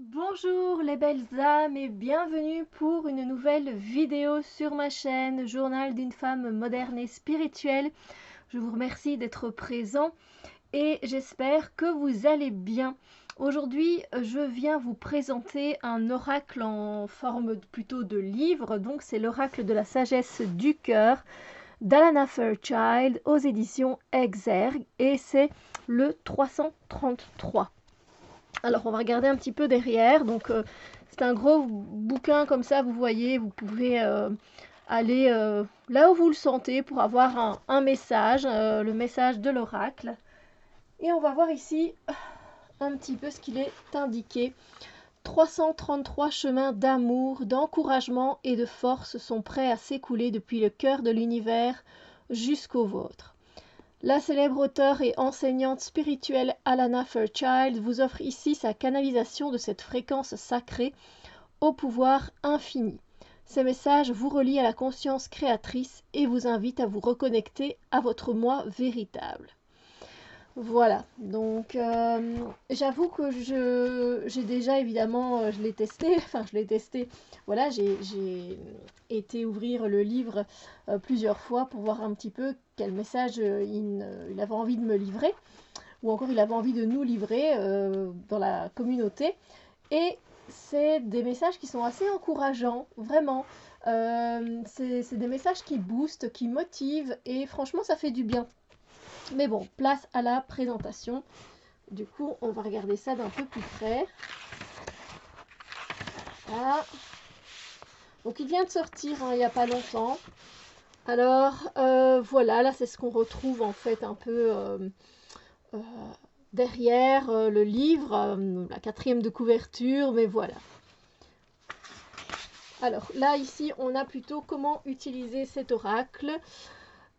Bonjour les belles âmes et bienvenue pour une nouvelle vidéo sur ma chaîne Journal d'une femme moderne et spirituelle. Je vous remercie d'être présent et j'espère que vous allez bien. Aujourd'hui, je viens vous présenter un oracle en forme plutôt de livre. Donc c'est l'oracle de la sagesse du cœur d'Alana Fairchild aux éditions Exergue et c'est le 333. Alors on va regarder un petit peu derrière. Donc c'est un gros bouquin comme ça, vous voyez, vous pouvez aller là où vous le sentez pour avoir un message, le message de l'oracle. Et on va voir ici un petit peu ce qu'il est indiqué. 333 chemins d'amour, d'encouragement et de force sont prêts à s'écouler depuis le cœur de l'univers jusqu'au vôtre. La célèbre auteure et enseignante spirituelle Alana Fairchild vous offre ici sa canalisation de cette fréquence sacrée au pouvoir infini. Ces messages vous relient à la conscience créatrice et vous invitent à vous reconnecter à votre moi véritable. Voilà, donc j'avoue que j'ai déjà évidemment, je l'ai testé, voilà, j'ai été ouvrir le livre plusieurs fois pour voir un petit peu quel message il avait envie de me livrer, ou encore il avait envie de nous livrer dans la communauté, et c'est des messages qui sont assez encourageants, vraiment. C'est des messages qui boostent, qui motivent, et franchement ça fait du bien. Mais bon, place à la présentation. Du coup, on va regarder ça d'un peu plus près. Voilà. Donc, il vient de sortir il n'y a pas longtemps. Alors, voilà, là, c'est ce qu'on retrouve en fait un peu euh, derrière le livre, la quatrième de couverture, mais voilà. Alors, là, ici, on a plutôt comment utiliser cet oracle.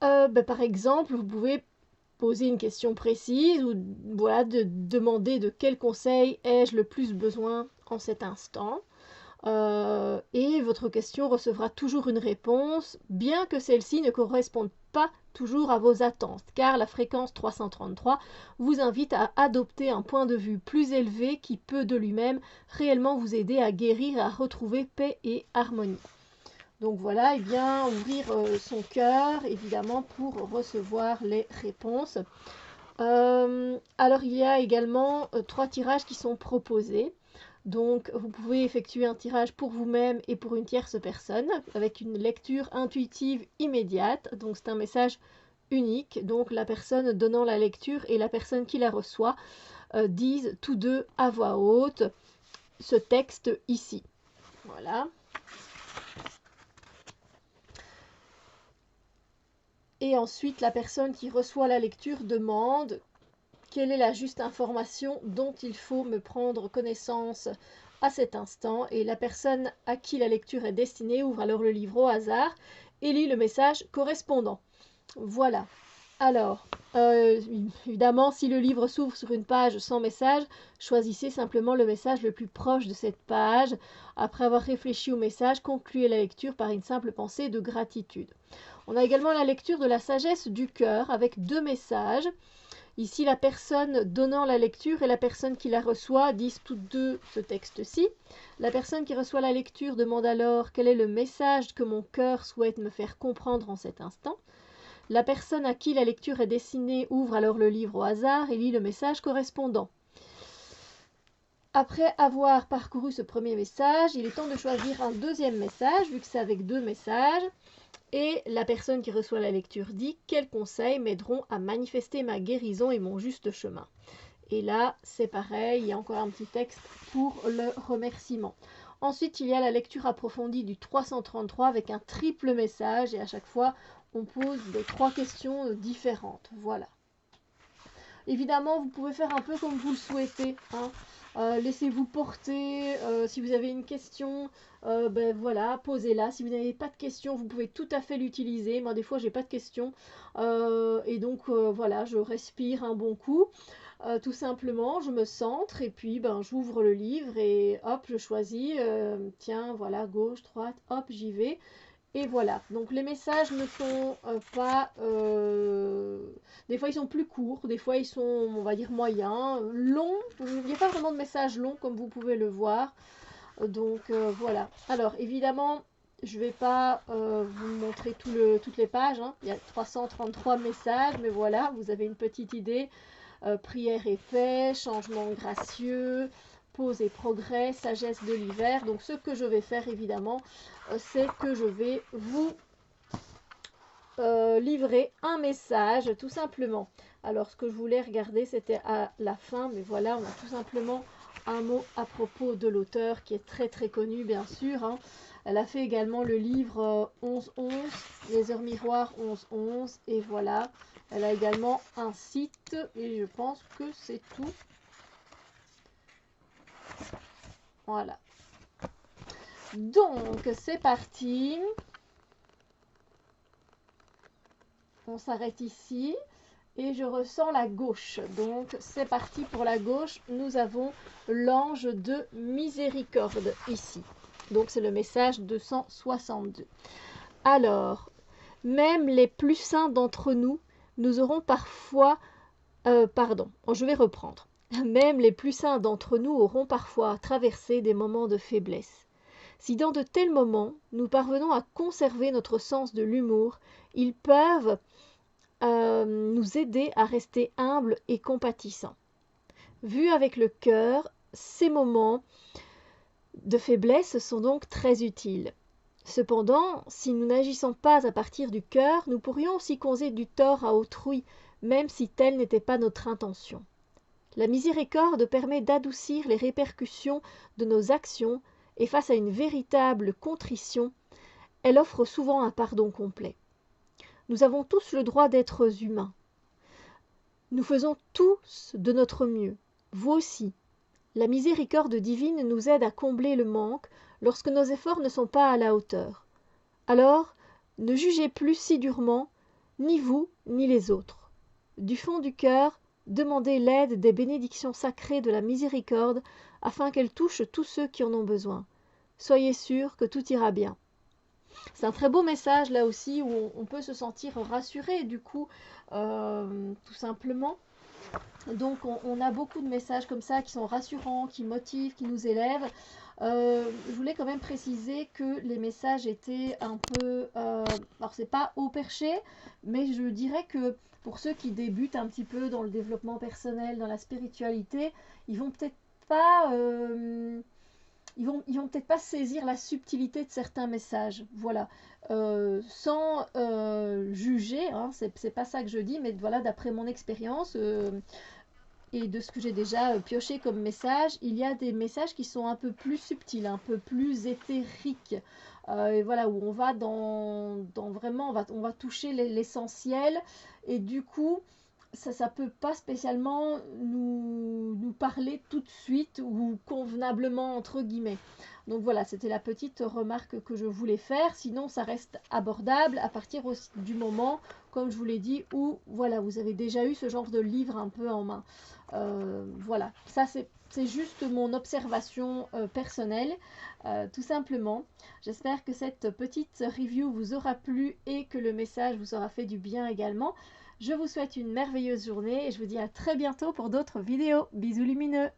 Par exemple, vous pouvez poser une question précise ou voilà, de demander de quel conseil ai-je le plus besoin en cet instant. Et votre question recevra toujours une réponse, bien que celle-ci ne corresponde pas toujours à vos attentes, car la fréquence 333 vous invite à adopter un point de vue plus élevé qui peut de lui-même réellement vous aider à guérir et à retrouver paix et harmonie. Donc voilà, et bien ouvrir son cœur, évidemment, pour recevoir les réponses. Alors il y a également 3 tirages qui sont proposés. Donc vous pouvez effectuer un tirage pour vous-même et pour une tierce personne, avec une lecture intuitive immédiate. Donc c'est un message unique. Donc la personne donnant la lecture et la personne qui la reçoit disent tous deux à voix haute ce texte ici. Voilà. Et ensuite, la personne qui reçoit la lecture demande quelle est la juste information dont il faut me prendre connaissance à cet instant. Et la personne à qui la lecture est destinée ouvre alors le livre au hasard et lit le message correspondant. Voilà. Alors, évidemment, si le livre s'ouvre sur une page sans message, choisissez simplement le message le plus proche de cette page. Après avoir réfléchi au message, concluez la lecture par une simple pensée de gratitude. On a également la lecture de la sagesse du cœur avec 2 messages. Ici, la personne donnant la lecture et la personne qui la reçoit disent toutes deux ce texte-ci. La personne qui reçoit la lecture demande alors quel est le message que mon cœur souhaite me faire comprendre en cet instant. La personne à qui la lecture est destinée ouvre alors le livre au hasard et lit le message correspondant. Après avoir parcouru ce premier message, il est temps de choisir un deuxième message, vu que c'est avec 2 messages. Et la personne qui reçoit la lecture dit « Quels conseils m'aideront à manifester ma guérison et mon juste chemin ?» Et là, c'est pareil, il y a encore un petit texte pour le remerciement. Ensuite, il y a la lecture approfondie du 333 avec un triple message et à chaque fois, on pose 3 questions différentes. Voilà. Évidemment, vous pouvez faire un peu comme vous le souhaitez, hein. Laissez-vous porter. Si vous avez une question, voilà, posez-la. Si vous n'avez pas de questions, vous pouvez tout à fait l'utiliser. Moi, des fois, j'ai pas de questions. Et donc, voilà, je respire un bon coup. Tout simplement, je me centre et puis j'ouvre le livre et hop, je choisis. Tiens, voilà, gauche, droite, hop, j'y vais. Et voilà, donc les messages ne sont pas... des fois ils sont plus courts, des fois ils sont, on va dire, moyens, longs. Il n'y a pas vraiment de messages longs comme vous pouvez le voir. Donc voilà. Alors évidemment, je ne vais pas vous montrer toutes les pages, hein. Il y a 333 messages, mais voilà, vous avez une petite idée. Prière et paix, changement gracieux, pause et progrès, sagesse de l'hiver. Donc ce que je vais faire évidemment, c'est que je vais vous livrer un message tout simplement. Alors ce que je voulais regarder, c'était à la fin, mais voilà, on a tout simplement un mot à propos de l'auteur qui est très très connu bien sûr, hein. Elle a fait également le livre 11-11, les heures miroirs 11-11, et voilà. Elle a également un site, et je pense que c'est tout. Voilà. Donc, c'est parti. On s'arrête ici. Et je ressens la gauche. Donc, c'est parti pour la gauche. Nous avons l'ange de miséricorde ici. Donc, c'est le message 262. Alors, même les plus saints d'entre nous, nous aurons parfois... pardon, je vais reprendre. Même les plus saints d'entre nous auront parfois traversé des moments de faiblesse. Si dans de tels moments, nous parvenons à conserver notre sens de l'humour, ils peuvent nous aider à rester humbles et compatissants. Vus avec le cœur, ces moments de faiblesse sont donc très utiles. Cependant, si nous n'agissons pas à partir du cœur, nous pourrions aussi causer du tort à autrui, même si telle n'était pas notre intention. La miséricorde permet d'adoucir les répercussions de nos actions et face à une véritable contrition, elle offre souvent un pardon complet. Nous avons tous le droit d'être humains. Nous faisons tous de notre mieux, vous aussi. La miséricorde divine nous aide à combler le manque lorsque nos efforts ne sont pas à la hauteur. Alors, ne jugez plus si durement, ni vous, ni les autres. Du fond du cœur, demandez l'aide des bénédictions sacrées de la miséricorde afin qu'elle touche tous ceux qui en ont besoin. Soyez sûrs que tout ira bien. C'est un très beau message là aussi où on peut se sentir rassuré du coup, tout simplement. Donc on a beaucoup de messages comme ça qui sont rassurants, qui motivent, qui nous élèvent. Je voulais quand même préciser que les messages étaient un peu... alors c'est pas haut perché, mais je dirais que pour ceux qui débutent un petit peu dans le développement personnel, dans la spiritualité, ils vont peut-être pas... ils vont peut-être pas saisir la subtilité de certains messages, voilà, sans juger, hein, c'est pas ça que je dis, mais voilà, d'après mon expérience et de ce que j'ai déjà pioché comme message, il y a des messages qui sont un peu plus subtils, un peu plus éthériques, et voilà, où on va dans vraiment, on va toucher l'essentiel, et du coup, ça peut pas spécialement nous parler tout de suite ou convenablement entre guillemets. Donc voilà, c'était la petite remarque que je voulais faire. Sinon, ça reste abordable à partir aussi du moment, comme je vous l'ai dit, où voilà, vous avez déjà eu ce genre de livre un peu en main. Voilà, ça c'est juste mon observation personnelle, tout simplement. J'espère que cette petite review vous aura plu et que le message vous aura fait du bien également. Je vous souhaite une merveilleuse journée et je vous dis à très bientôt pour d'autres vidéos. Bisous lumineux!